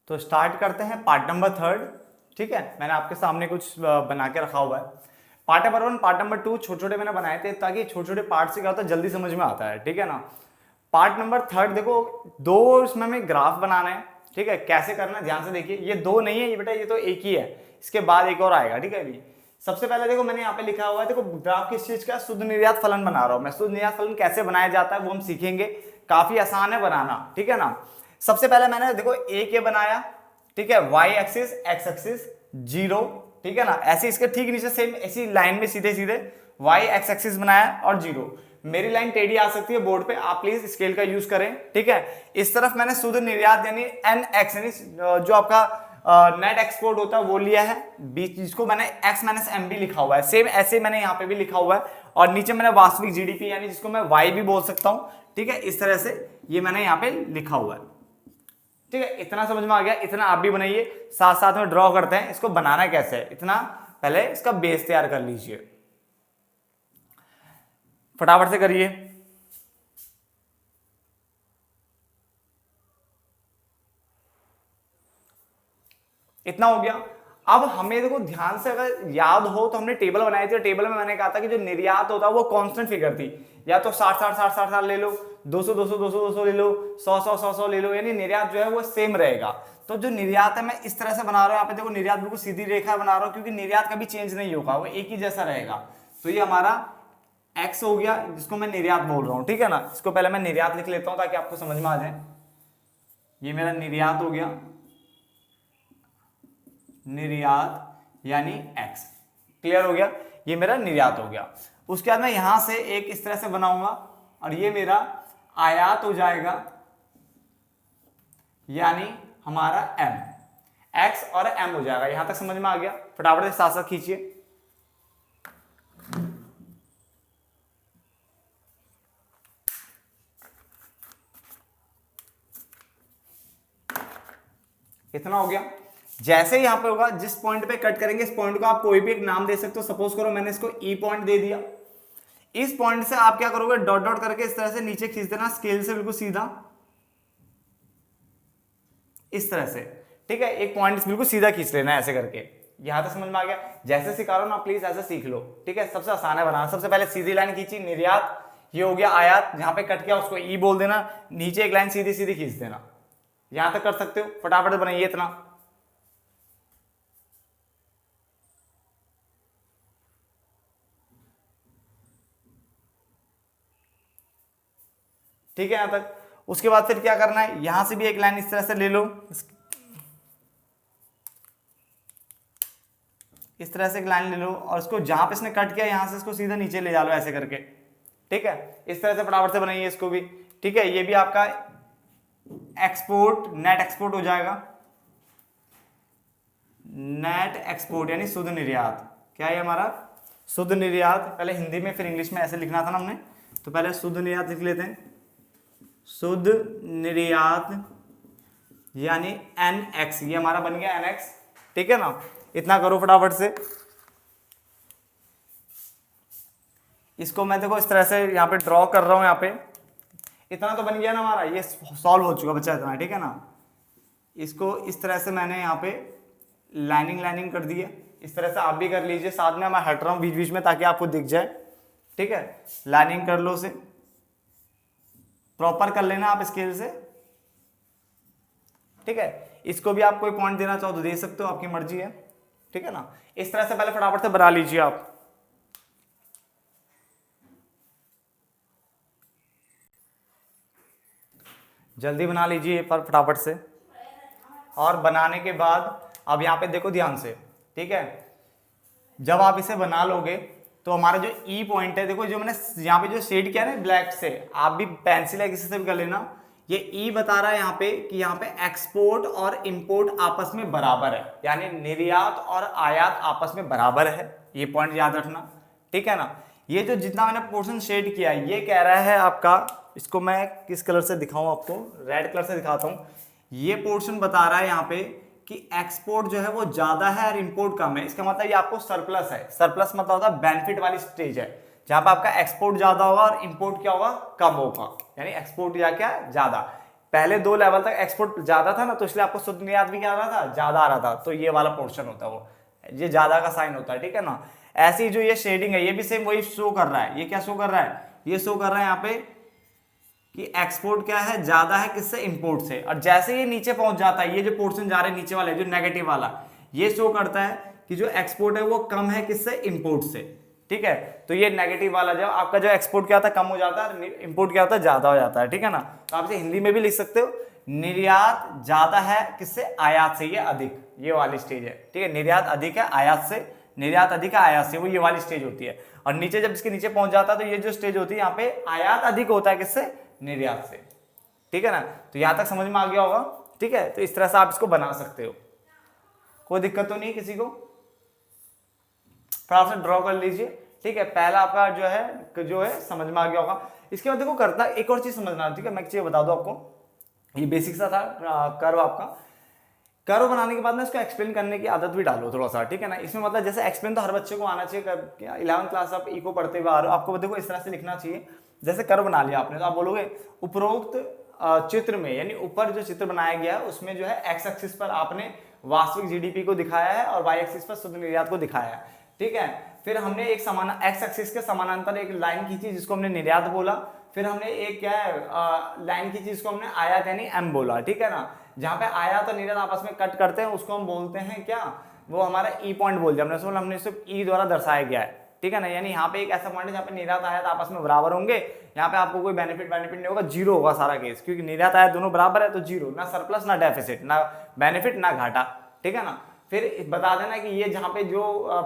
तो स्टार्ट करते हैं पार्ट नंबर 3। ठीक है, मैंने आपके सामने कुछ बना के रखा हुआ है। पार्ट नंबर 1, पार्ट नंबर 2 छोटे छोटे मैंने बनाए थे ताकि छोटे छोटे पार्ट से क्या होता है जल्दी समझ में आता है। ठीक है ना। पार्ट नंबर 3 देखो, 2 इसमें हमें ग्राफ बनाना है। ठीक है, कैसे करना है ध्यान से देखिए। ये 2 नहीं है ये बेटा, ये तो एक ही है, इसके बाद एक और आएगा। ठीक है, अभी सबसे पहले देखो मैंने यहाँ पे लिखा हुआ है, देखो ग्राफ किस चीज का, शुद्ध निर्यात फलन बना रहा हूं मैं। शुद्ध निर्यात फलन कैसे बनाया जाता है वो हम सीखेंगे, काफी आसान है बनाना। ठीक है ना। सबसे पहले मैंने देखो एक ये बनाया, ठीक है, y एक्सिस x एक्सिस 0। ठीक है ना, ऐसे इसके ठीक नीचे सेम ऐसी लाइन में सीधे सीधे y x एक्सिस बनाया और 0। मेरी लाइन टेढ़ी आ सकती है बोर्ड पे, आप प्लीज स्केल का यूज करें। ठीक है, इस तरफ मैंने शुद्ध निर्यात यानी NX यानी जो आपका नेट एक्सपोर्ट होता है वो लिया है, बीच जिसको मैंने x माइनस एम बी लिखा हुआ है। सेम ऐसे मैंने यहाँ पे भी लिखा हुआ है, और नीचे मैंने वास्तविक जीडीपी यानी जिसको मैं y भी बोल सकता हूँ। ठीक है, इस तरह से ये मैंने यहाँ पे लिखा हुआ है। ठीक है, इतना समझ में आ गया। इतना आप भी बनाइए, साथ साथ में ड्रॉ करते हैं इसको बनाना कैसे है। इतना पहले इसका बेस तैयार कर लीजिए, फटाफट से करिए। इतना हो गया। अब हमें देखो ध्यान से अगर याद हो तो हमने टेबल बनाई थी, टेबल में मैंने कहा था कि जो निर्यात होता है वो कांस्टेंट फिगर थी, या तो 60 ले लो, 200 ले लो, 100 ले लो, यानी निर्यात जो है वो सेम रहेगा। तो जो निर्यात है मैं इस तरह से बना रहा हूं, यहाँ पे देखो निर्यात बिल्कुल सीधी रेखा बना रहा हूं क्योंकि निर्यात कभी चेंज नहीं होगा, वो एक ही जैसा रहेगा। तो ये हमारा एक्स हो गया जिसको मैं निर्यात बोल रहा हूं। ठीक है ना, इसको पहले मैं निर्यात लिख लेता हूं ताकि आपको समझ में आ जाए। ये मेरा निर्यात हो गया, निर्यात यानी x। क्लियर हो गया, ये मेरा निर्यात हो गया। उसके बाद मैं यहां से एक इस तरह से बनाऊंगा और ये मेरा आयात हो जाएगा यानी हमारा m, x और m हो जाएगा। यहां तक समझ में आ गया, फटाफट से साथ साथ खींचिए। इतना हो गया। जैसे यहां पे होगा, जिस पॉइंट पे कट करेंगे इस पॉइंट को आप कोई भी एक नाम दे सकते हो। सपोज करो मैंने इसको ई पॉइंट दे दिया। इस पॉइंट से आप क्या करोगे, डॉट डॉट करके इस तरह से नीचे खींच देना स्केल से बिल्कुल सीधा, इस तरह से। ठीक है, एक पॉइंट बिल्कुल सीधा खींच लेना ऐसे करके। यहां तक समझ में आ गया। जैसे सिखा रहा हूं ना प्लीज ऐसे सीख लो। ठीक है, सबसे आसान है बनाना। सबसे पहले सीधी लाइन खींची, निर्यात, ये हो गया आयात, जहां पे कट किया उसको ई बोल देना, नीचे एक लाइन सीधी सीधी खींच देना। यहां तक कर सकते हो, फटाफट बनाइए इतना। ठीक है, यहां तक। उसके बाद फिर क्या करना है, यहां से भी एक लाइन इस तरह से ले लो, इस तरह से एक लाइन ले लो और इसको जहां पे इसने कट किया यहां से इसको सीधा नीचे ले जा लो ऐसे करके। ठीक है, इस तरह से फटाफट से बनाइए इसको भी। ठीक है, ये भी आपका एक्सपोर्ट, नेट एक्सपोर्ट हो जाएगा। नेट एक्सपोर्ट यानी शुद्ध निर्यात। क्या है हमारा शुद्ध निर्यात। पहले हिंदी में फिर इंग्लिश में ऐसे लिखना था ना हमने, तो पहले शुद्ध निर्यात लिख लेते हैं। शुद्ध निर्यात यानी NX, ये हमारा बन गया NX। ठीक है ना, इतना करो फटाफट से। इसको मैं देखो इस तरह से यहाँ पे ड्रॉ कर रहा हूं। यहाँ पे इतना तो बन गया ना हमारा, ये सॉल्व हो चुका बच्चा इतना। ठीक है ना, इसको इस तरह से मैंने यहाँ पे लाइनिंग कर दी है। इस तरह से आप भी कर लीजिए, साथ में मैं हट रहा हूँ बीच बीच में ताकि आपको दिख जाए। ठीक है, लाइनिंग कर लो, उसे प्रॉपर कर लेना आप स्केल से। ठीक है, इसको भी आप कोई पॉइंट देना चाहो तो दे सकते हो, आपकी मर्जी है। ठीक है ना, इस तरह से पहले फटाफट से बना लीजिए आप। जल्दी बना लीजिए पर फटाफट से। और बनाने के बाद अब यहाँ पे देखो ध्यान से। ठीक है, जब आप इसे बना लोगे तो हमारा जो ई पॉइंट है, देखो जो मैंने यहाँ पे जो शेड किया ना ब्लैक से, आप भी पेंसिल या किसी से भी कर लेना। ये ई बता रहा है यहाँ पे कि यहाँ पे एक्सपोर्ट और इंपोर्ट आपस में बराबर है, यानी निर्यात और आयात आपस में बराबर है। ये पॉइंट याद रखना। ठीक है ना, ये जो जितना मैंने पोर्शन शेड किया है ये कह रहा है आपका, इसको मैं किस कलर से दिखाऊं आपको, रेड कलर से दिखाता हूं। ये पोर्शन बता रहा है यहाँ पे कि एक्सपोर्ट जो है वो ज्यादा है और इंपोर्ट कम है। इसका मतलब ये आपको सरप्लस है। सरप्लस मतलब होता है बेनिफिट वाली स्टेज है, जहां पर आपका एक्सपोर्ट ज्यादा होगा और इंपोर्ट क्या होगा, कम होगा। यानी एक्सपोर्ट या क्या ज्यादा। पहले 2 लेवल तक एक्सपोर्ट ज्यादा था ना, तो इसलिए आपको शुद्ध निर्यात भी क्या आ रहा था, ज्यादा आ रहा था, तो ये वाला पोर्शन होता है वो, ये ज्यादा का साइन होता है, ठीक है ना। ऐसी जो ये शेडिंग है ये भी सेम वही शो कर रहा है, ये क्या शो कर रहा है, ये शो कर रहा है यहाँ पे कि एक्सपोर्ट क्या है, ज्यादा है किससे, इंपोर्ट से। और जैसे ये नीचे पहुंच जाता है, ये जो पोर्शन जा रहे हैं नीचे वाले जो नेगेटिव वाला, ये शो करता है कि जो एक्सपोर्ट है वो कम है किससे, इंपोर्ट से, ठीक है। तो ये नेगेटिव वाला जब आपका जो एक्सपोर्ट क्या होता है, कम हो जाता है, इंपोर्ट क्या होता है, ज्यादा हो जाता है, ठीक है ना। तो आप इसे हिंदी में भी लिख सकते हो, निर्यात ज्यादा है किससे, आयात से, ये अधिक, ये वाली स्टेज है, ठीक है। निर्यात अधिक है आयात से, निर्यात अधिक है आयात से, वो ये वाली स्टेज होती है। और नीचे जब इसके नीचे पहुंच जाता है तो ये जो स्टेज होती है यहाँ पे आयात अधिक होता है किससे, निर्यात से, ठीक है ना। तो यहां तक समझ में आ गया होगा, ठीक है। तो इस तरह से आप इसको बना सकते हो, कोई दिक्कत तो नहीं किसी को, फटाफट से ड्रॉ कर लीजिए, ठीक है। पहला आपका जो है समझ में आ गया होगा। इसके बाद देखो करता एक और चीज समझना, ठीक है। मैं एक चीज बता दूं आपको, ये बेसिक सा था कर्व आपका। कर्व बनाने के बाद ना इसको एक्सप्लेन करने की आदत भी डालो थोड़ा सा, ठीक है ना। इसमें मतलब जैसे एक्सप्लेन तो हर बच्चे को आना चाहिए, 11th क्लास आप इको पढ़ते हुए आ रहे हो, आपको देखो इस तरह से लिखना चाहिए। जैसे कर्व बना लिया आपने, तो आप बोलोगे उपरोक्त चित्र में, यानी ऊपर जो चित्र बनाया गया है उसमें जो है एक्स एक्सिस पर आपने वास्तविक जीडीपी को दिखाया है और वाई एक्सिस पर शुद्ध निर्यात को दिखाया है, ठीक है। फिर हमने एक समान एक्स एक्सिस के समानांतर एक लाइन खींची जिसको हमने निर्यात बोला। फिर हमने एक क्या है लाइन खींची जिसको हमने आयात यानी एम बोला, ठीक है ना। जहां पे आयात और निर्यात आपस में कट करते हैं उसको हम बोलते हैं क्या, वो हमारा ई पॉइंट बोलते हैं, हमने सिर्फ ई द्वारा दर्शाया गया है, ठीक है ना। यानी यहाँ पे एक ऐसा पॉइंट है जहाँ पे निर्यात आयात आपस में बराबर होंगे, यहाँ पे आपको कोई बेनिफिट नहीं होगा, जीरो होगा सारा केस, क्योंकि निर्यात आयात दोनों बराबर है, तो जीरो, ना सरप्लस ना डेफिसिट, ना बेनिफिट ना घाटा, ठीक है ना। फिर बता देना कि ये जहाँ पे जो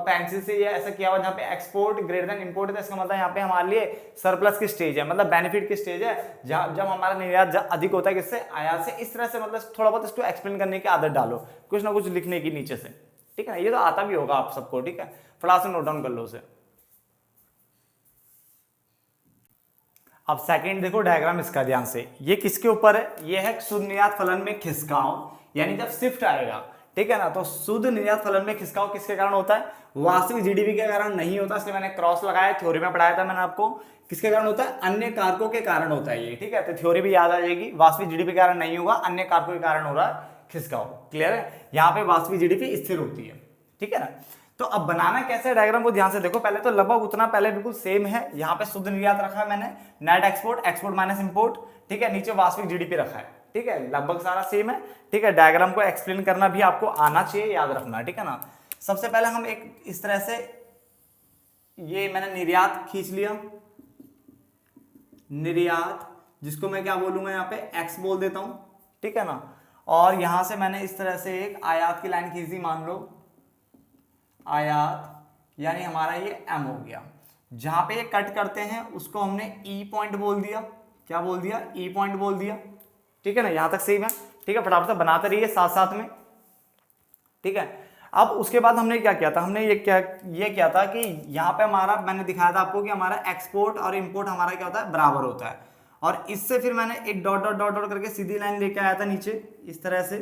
पेंसिल से ये ऐसा किया हुआ जहाँ पे एक्सपोर्ट ग्रेटर देन इंपोर्ट है, इसका मतलब यहाँ पे हमारे लिए सरप्लस की स्टेज है, मतलब बेनिफिट की स्टेज है, जब हमारा निर्यात अधिक होता है किससे, आयात से। इस तरह से मतलब थोड़ा बहुत इसको एक्सप्लेन करने की आदत डालो, कुछ ना कुछ लिखने की नीचे से, ठीक है ना। ये तो आता भी होगा आप सबको, ठीक है, फटाफट से नोट डाउन कर लो उसे। अब सेकंड देखो डायग्राम इसका ध्यान से, ये किसके ऊपर है, ये है शुद्ध निर्यात फलन में खिसकाव, यानी जब शिफ्ट आएगा, ठीक है ना। तो शुद्ध निर्यात फलन में खिसकाव किसके कारण होता है, वास्तविक जीडीपी के कारण नहीं होता, इसलिए मैंने क्रॉस लगाया, थ्योरी में पढ़ाया था मैंने आपको, किसके कारण होता है, अन्य कारकों के कारण होता है ये, ठीक है। तो थ्योरी भी याद आ जाएगी, वास्तविक जीडीपी के कारण नहीं होगा, अन्य कारकों के कारण हो रहा है खिसकाव, क्लियर है। यहाँ पे वास्तविक जीडीपी स्थिर होती है, ठीक है ना। तो अब बनाना कैसे है डायग्राम को ध्यान से देखो, पहले तो लगभग उतना पहले बिल्कुल सेम है, यहाँ पे शुद्ध निर्यात रखा है मैंने, net export, export minus import, ठीक है, नीचे वास्तविक जीडीपी रखा है, ठीक है, लगभग सारा सेम है, ठीक है। डायग्राम को एक्सप्लेन करना भी आपको आना चाहिए, याद रखना, ठीक है ना। सबसे पहले हम एक इस तरह से, ये मैंने निर्यात खींच लिया, निर्यात जिसको मैं क्या बोलूंगा यहाँ पे एक्स बोल देता हूं, ठीक है ना। और यहां से मैंने इस तरह से एक आयात की लाइन खींची, मान लो आयात, यानी हमारा ये एम हो गया। जहां पे ये कट करते हैं उसको हमने ई पॉइंट बोल दिया, क्या बोल दिया, ई पॉइंट बोल दिया, ठीक है ना। यहां तक सेम है, ठीक है, फटाफट से बनाते रहिए साथ साथ में, ठीक है। अब उसके बाद हमने क्या किया था, हमने ये किया था कि यहाँ पे हमारा, मैंने दिखाया था आपको कि हमारा एक्सपोर्ट और इंपोर्ट हमारा क्या होता है, बराबर होता है। और इससे फिर मैंने एक डॉट डॉट डॉट डॉट करके सीधी लाइन लेके आया था नीचे इस तरह से,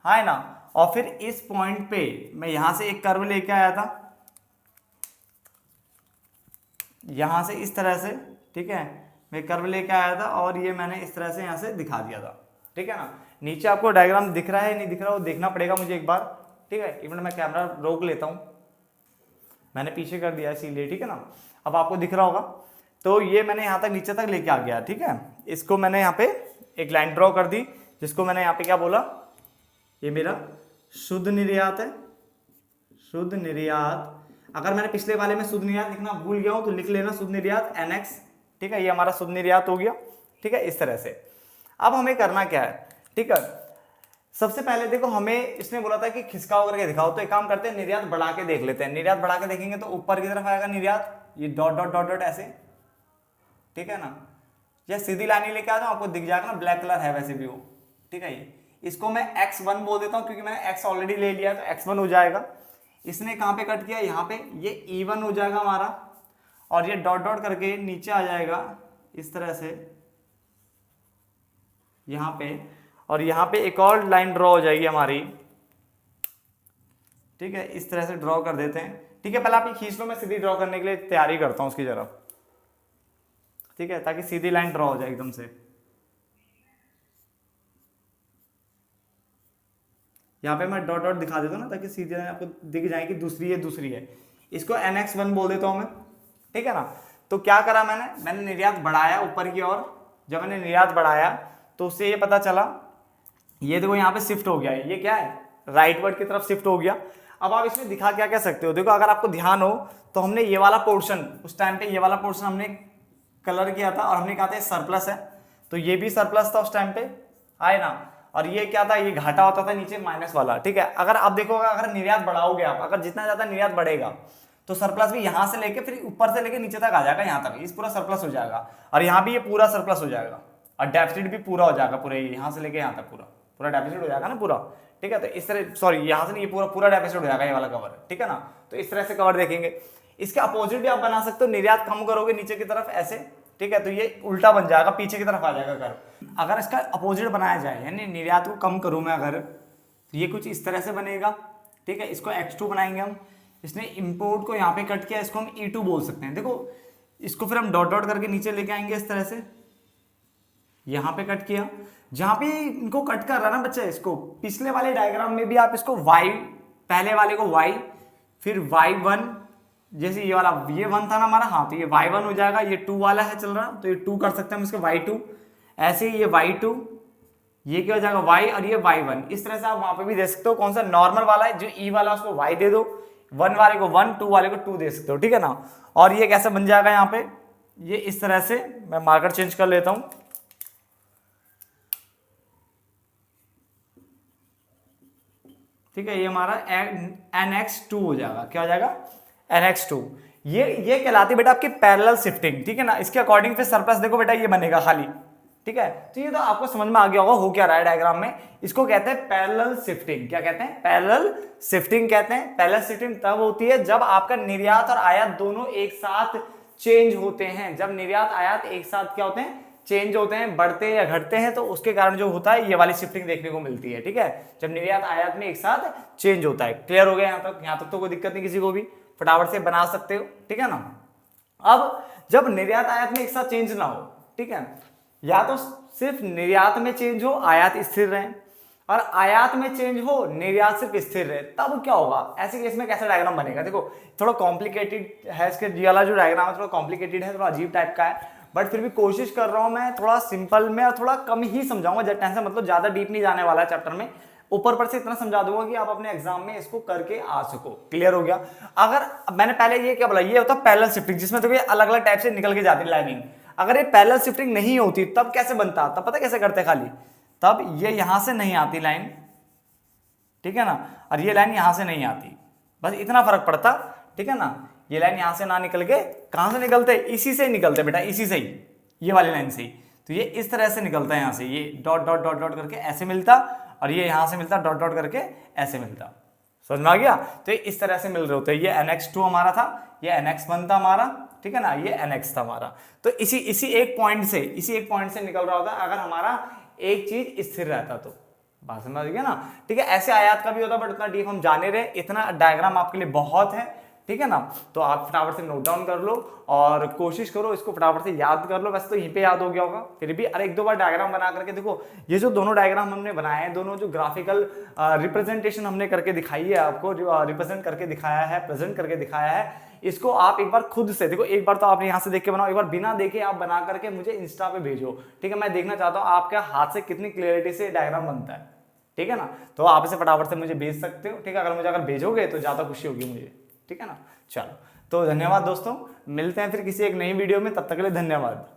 है ना। और फिर इस पॉइंट पे मैं यहां से एक कर्व लेके आया था, यहां से इस तरह से, ठीक है, मैं कर्व लेके आया था और ये मैंने इस तरह से यहां से दिखा दिया था, ठीक है ना। नीचे आपको डायग्राम दिख रहा है नहीं दिख रहा, वो देखना पड़ेगा मुझे एक बार, ठीक है। एक मिनट मैं कैमरा रोक लेता हूं, मैंने पीछे कर दिया इसीलिए, ठीक है ना। अब आपको दिख रहा होगा, तो ये मैंने यहां तक नीचे तक लेके आ गया, ठीक है। इसको मैंने यहाँ पे एक लाइन ड्रॉ कर दी, जिसको मैंने यहाँ पे क्या बोला, ये मेरा शुद्ध निर्यात है, शुद्ध निर्यात। अगर मैंने पिछले वाले में शुद्ध निर्यात लिखना भूल गया हूं तो लिख लेना शुद्ध निर्यात NX, ठीक है, ये हमारा शुद्ध निर्यात हो गया, ठीक है, इस तरह से। अब हमें करना क्या है, ठीक है। सबसे पहले देखो, हमें इसने बोला था कि खिसकाव करके दिखाओ, तो एक काम करते हैं, निर्यात बढ़ा के देख लेते हैं। निर्यात बढ़ा के देखेंगे तो ऊपर की तरफ आएगा निर्यात, ये डॉट डॉट डॉट डॉट ऐसे, ठीक है ना। ये सीधी लाइन लेके आता हूं, आपको दिख जाएगा ना, ब्लैक कलर है वैसे भी वो, ठीक है। ये इसको मैं x1 बोल देता हूं क्योंकि मैंने x ऑलरेडी ले लिया, तो x1 हो जाएगा। इसने कहां पे कट किया, यहाँ पे, ये E1 हो जाएगा हमारा, और ये डॉट डॉट करके नीचे आ जाएगा इस तरह से यहाँ पे, और यहाँ पे एक और लाइन ड्रॉ हो जाएगी हमारी, ठीक है, इस तरह से ड्रॉ कर देते हैं, ठीक है। पहले आप ये खींच लो, मैं सीधी ड्रॉ करने के लिए तैयारी करता हूँ उसकी जरा, ठीक है, ताकि सीधी लाइन ड्रॉ हो जाए एकदम से। यहाँ पे मैं डॉट डॉट दिखा देता हूँ ना, ताकि सीधे आपको दिख जाए कि दूसरी है। इसको NX1 बोल देता हूँ मैं, ठीक है ना। तो क्या करा मैंने निर्यात बढ़ाया ऊपर की ओर। जब मैंने निर्यात बढ़ाया तो उससे ये पता चला, ये देखो यहाँ पे शिफ्ट हो गया है, ये क्या है, राइटवर्ड की तरफ शिफ्ट हो गया। अब आप इसमें दिखा क्या कह सकते हो, देखो अगर आपको ध्यान हो तो हमने ये वाला पोर्शन, उस टाइम पे ये वाला पोर्शन हमने कलर किया था और हमने कहा था सरप्लस है, तो ये भी सरप्लस था उस टाइम पे, आए ना। और ये क्या था, ये घाटा होता था नीचे माइनस वाला, ठीक है। अगर आप देखोगे, अगर निर्यात बढ़ाओगे आप, अगर जितना ज्यादा निर्यात बढ़ेगा तो सरप्लस भी यहां से लेके फिर ऊपर से लेके नीचे तक आ जाएगा, यहां तक इस पूरा सरप्लस हो जाएगा, और यहाँ भी ये पूरा सरप्लस हो जाएगा, और डेफिसिट भी पूरा हो जाएगा, पूरे यहाँ से लेके यहाँ तक पूरा डेफिसिट हो जाएगा ना पूरा, ठीक है। तो इस तरह, सॉरी यहाँ से नहीं, ये पूरा डेफिसिट हो जाएगा ये वाला कवर, ठीक है ना। तो इस तरह से कवर देखेंगे। इसके अपोजिट भी आप बना सकते हो, निर्यात कम करोगे नीचे की तरफ ऐसे, ठीक है, तो ये उल्टा बन जाएगा, पीछे की तरफ आ जाएगा कर्व। अगर इसका अपोजिट बनाया जाए, यानी निर्यात को कम करूं मैं अगर, तो ये कुछ इस तरह से बनेगा, ठीक है। इसको X2 बनाएंगे हम। इसने इंपोर्ट को यहाँ पे कट किया, इसको हम E2 बोल सकते हैं। देखो इसको फिर हम डॉट डॉट करके नीचे लेके आएंगे इस तरह से, यहाँ पे कट किया, जहां पे इनको कट कर रहा ना बच्चा, इसको पिछले वाले डायग्राम में भी आप इसको y, पहले वाले को y, फिर y1, जैसे ये वाला, ये 1 था ना हमारा, हाँ, तो ये y1 हो जाएगा, ये 2 वाला है चल रहा, तो ये 2 कर सकते हैं हम इसको y2, ऐसे ही ये y2, ये क्या हो जाएगा y, और ये y1। इस तरह से आप वहां पे भी दे सकते हो, कौन सा नॉर्मल वाला है, जो e वाला उसको y दे दो, 1 वाले को 1, 2 वाले को 2 दे सकते हो, ठीक है ना। और ये कैसे बन जाएगा यहाँ पे, ये इस तरह से, मैं मार्कर चेंज कर लेता हूं, ठीक है। ये हमारा NX2 हो जाएगा, क्या हो जाएगा, NX2। ये कहलाती है बेटा आपकी पैरेलल शिफ्टिंग, ठीक है ना। इसके अकॉर्डिंग फिर सरप्लस देखो बेटा ये बनेगा खाली, ठीक है। तो ये तो आपको समझ में आ गया होगा हो क्या रहा है डायग्राम में। इसको कहते हैं पैरेलल शिफ्टिंग। क्या कहते हैं, पैरेलल शिफ्टिंग कहते हैं। पैरेलल शिफ्टिंग तब होती है जब आपका निर्यात और आयात दोनों एक साथ चेंज होते हैं। जब निर्यात आयात एक साथ क्या होते हैं, चेंज होते हैं, बढ़ते या घटते हैं, तो उसके कारण जो होता है ये वाली शिफ्टिंग देखने को मिलती है, ठीक है। जब निर्यात आयात में एक साथ चेंज होता है। क्लियर हो गया यहाँ तक तो कोई दिक्कत नहीं किसी को भी, फटाफट से बना सकते हो, ठीक है ना। अब जब निर्यात आयात में एक साथ चेंज ना हो, ठीक है, या तो सिर्फ निर्यात में चेंज हो, आयात स्थिर रहे, और आयात में चेंज हो, निर्यात सिर्फ स्थिर रहे, तब क्या होगा, ऐसे केस में कैसा डायग्राम बनेगा। देखो थोड़ा कॉम्प्लिकेटेड है, इसके ये वाला जो डायग्राम है थोड़ा कॉम्प्लिकेटेड है, थोड़ा अजीब टाइप का है, बट फिर भी कोशिश कर रहा हूं मैं थोड़ा सिंपल में और थोड़ा कम ही समझाऊंगा, टेंशन मतलब ज्यादा डीप नहीं जाने वाला है चैप्टर में। ऊपर से इतना समझा दूंगा कि आप अपने एग्जाम में इसको करके आ सको। क्लियर हो गया। अगर मैंने पहले ये क्या बोला, ये होता है पैरेलल शिफ्टिंग, जिसमें तो ये अलग अलग टाइप से निकल के जाती है लाइनिंग। अगर ये पैरेलल शिफ्टिंग नहीं होती तब कैसे बनता, तब पता कैसे करते, खाली तब ये यहां से नहीं आती लाइन, ठीक है ना, और ये लाइन यहां से नहीं आती, बस इतना फर्क पड़ता, ठीक है ना। ये लाइन यहां से ना निकल के कहां से निकलते, इसी से निकलते बेटा, इसी से ही, ये वाली लाइन से ही। तो ये इस तरह से निकलता है, यहां से ये डॉट डॉट डॉट डॉट करके ऐसे मिलता, और ये यहां से मिलता डॉट डॉट करके ऐसे मिलता। समझ में आ गया। तो इस तरह से मिल रहे होते। ये NX2 हमारा था, ये NX1 था हमारा, ठीक है ना, ये NX था हमारा। तो इसी एक पॉइंट से निकल रहा होता अगर हमारा एक चीज स्थिर रहता तो। बात समझ गया ना, ठीक है। ऐसे आयात का भी होता, बट उतना डीप हम जाने रहे, इतना डायग्राम आपके लिए बहुत है, ठीक है ना। तो आप फटाफट से नोट डाउन कर लो और कोशिश करो इसको फटाफट से याद कर लो। वैसे तो यहीं पे याद हो गया होगा, फिर भी अरे 1-2 बार डायग्राम बना करके देखो। ये जो दोनों डायग्राम हमने बनाए हैं, दोनों जो ग्राफिकल रिप्रेजेंटेशन हमने करके दिखाई है, आपको रिप्रेजेंट करके दिखाया है, प्रेजेंट करके दिखाया है, इसको आप एक बार खुद से देखो। एक बार तो आपने यहाँ से देख के बनाओ, एक बार बिना देखे आप बना करके मुझे इंस्टा पे भेजो, ठीक है। मैं देखना चाहता हूँ आपके हाथ से कितनी क्लियरिटी से डायग्राम बनता है, ठीक है ना। तो आप इसे फटाफट से मुझे भेज सकते हो, ठीक है। अगर भेजोगे तो ज्यादा खुशी होगी मुझे, ठीक है ना। चलो तो धन्यवाद दोस्तों, मिलते हैं फिर किसी एक नई वीडियो में, तब तक के लिए धन्यवाद।